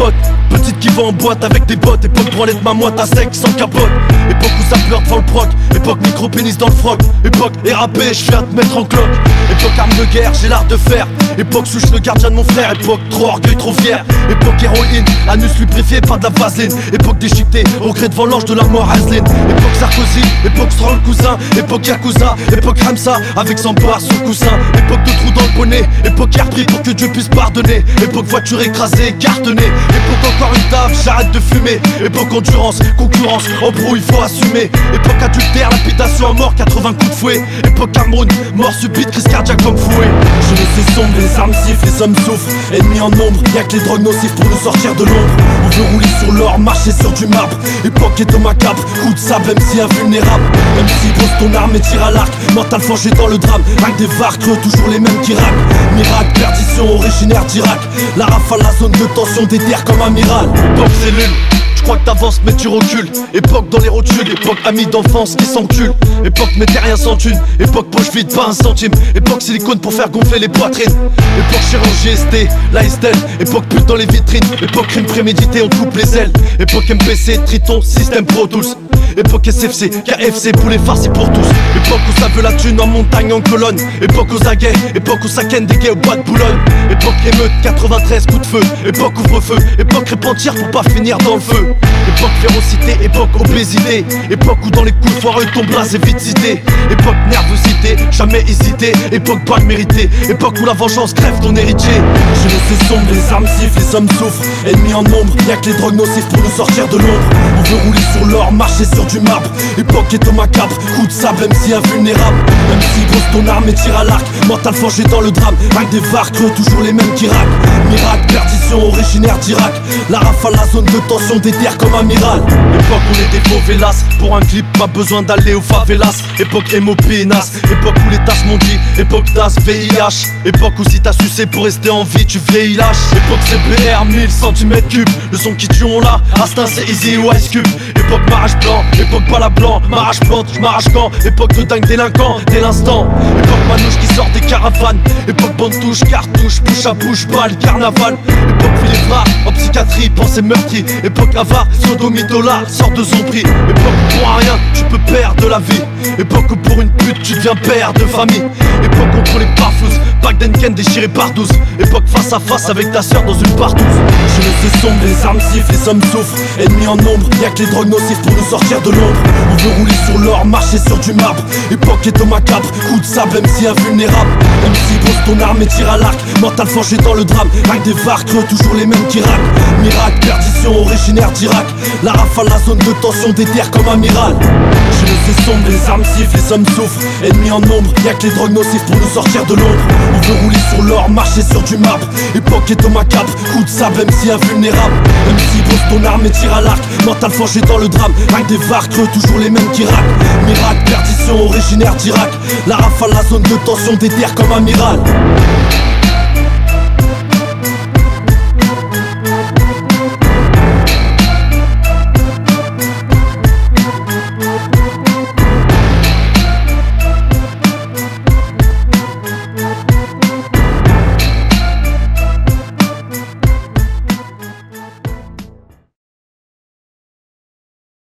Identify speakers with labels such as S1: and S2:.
S1: pote, petite qui va en boîte avec des bottes. Époque branlette ma moite à sec sans capote. Époque où ça pleure devant le proc. Époque micro-pénis dans le froc. Époque érapé, je viens te mettre en cloque. Époque arme de guerre, j'ai l'art de faire. Époque souche le gardien de mon frère. Époque trop orgueil, trop fier. Époque héroïne, anus lubrifié par de la vaseline. Époque déchiquetée, au gré devant l'ange de la mort Asline. Époque Sarkozy, époque Stroll cousin. Époque Yakuza, époque Ramsa avec 100 barres sous le coussin. Époque de trous dans le bonnet. Époque air-pris pour que Dieu puisse pardonner. Époque voiture écrasée, cartonnée. Époque encore une taf, j'arrête de fumer. Époque endurance, concurrence, embrouille, faut assumer. Époque adultère, lapidation à mort, 80 coups de fouet. Époque Cameroun, mort subite, crise cardiaque comme fouet. Je laisse sombre, les armes sifflent, les hommes souffrent. Ennemis en nombre, y'a que les drogues nocives pour nous sortir de l'ombre. On veut rouler sur l'or, marcher sur du marbre. Époque est au macabre, coup de sable, MC invulnérable. MC pose ton arme et tire à l'arc. Mental forgé dans le drame, avec des varques, toujours les mêmes qui raquent. Miracle, perdition, originaire d'Irak. La rafale, la zone de tension, déterre comme amiral. Époque cellule, je crois que t'avances mais tu recules. Époque dans les rotules, époque amis d'enfance qui s'enculent. Époque mettez rien sans thune, époque poche vide, pas un centime. Époque silicone pour faire gonfler les poitrines. Époque chirurgie ST, la Estelle. Époque pute dans les vitrines, époque crime prémédité, on te coupe les ailes. Époque MPC, Triton, système Pro Tools. Époque SFC, KFC, poulet farci pour tous. Époque où ça veut la thune en montagne, en colonne. Époque aux aguets, époque où ça ken des gays au bois de Boulogne. Époque émeute, 93 coups de feu. Époque ouvre-feu, époque répentir pour pas finir dans le feu. Époque férocité, époque obésité. Époque où dans les coups foireux ton blaze est vite cité. Époque nervosité, jamais hésité. Époque balle méritée, époque où la vengeance crève ton héritier. Je laisse sombre, les armes sifflent, les hommes souffrent. Ennemis en nombre, y'a que les drogues nocives pour nous sortir de l'ombre. On veut rouler sur l'or, marcher sur du marbre. Époque est au macabre, coup de sable, MC invulnérable. MC pose ton arme et tire à l'arc. Mental forgé dans le drame, avec des varques, toujours les mêmes qui raquent. Miracle, perdition, originaire d'Irak. La rafale, la zone de tension, déterre comme amiral. Époque où les défauts vélas, pour un clip pas besoin d'aller aux favelas. Époque émo pénasse, époque où les tasses m'ont dit. Époque DAS, VIH. Époque où si t'as sucé pour rester en vie, tu vieillis lâche. Époque CBR, 1000 cm3. Le son qui tue on l'a, Astin c'est Easy ou Ice Cube. Époque mariage blanc, époque pas la blanc. Marrage plante, j'marrage quand. Époque de dingue délinquant, dès l'instant. Époque manouche qui sort des caravanes. Époque bande touche, cartouche, bouche à bouche, balle, carnaval. Époque filet rare, en psychiatrie, pensée meurtrie. Époque avare, sodomie dollar, sort de zombie. Époque où pour un rien, tu peux perdre de la vie. Époque où pour une pute, tu deviens père de famille. Époque contre les parflous, Pac Denken déchiré par 12. Époque face à face avec ta soeur dans une partouze. Je laisse sombre, les armes sifflent, les hommes souffrent. Ennemis en nombre, y'a que les drogues nocives pour nous sortir de l'ombre. On veut rouler sur l'or, marcher sur du marbre. Époque est au macabre, coup de sable, MC invulnérable. MC pose ton arme et tire à l'arc. Mental forgé dans le drame, avec des varques, toujours les mêmes qui raquent. Miracle, perdition, originaire d'Irak. La rafale, la zone de tension, déterre comme amiral. Je laisse sombre, les armes sifflent, les hommes souffrent. Ennemis en nombre, y'a que les drogues nocives pour nous sortir de l'ombre. On veut rouler sur l'or, marcher sur du marbre. Époque est au macabre, coup de sable, MC invulnérable. MC pose ton arme et tire à l'arc. Mental forgé dans le drame, avec des varques, toujours les mêmes qui raquent. Miracle, perdition, originaire d'Irak. La rafale, la zone de tension, déterre comme amiral.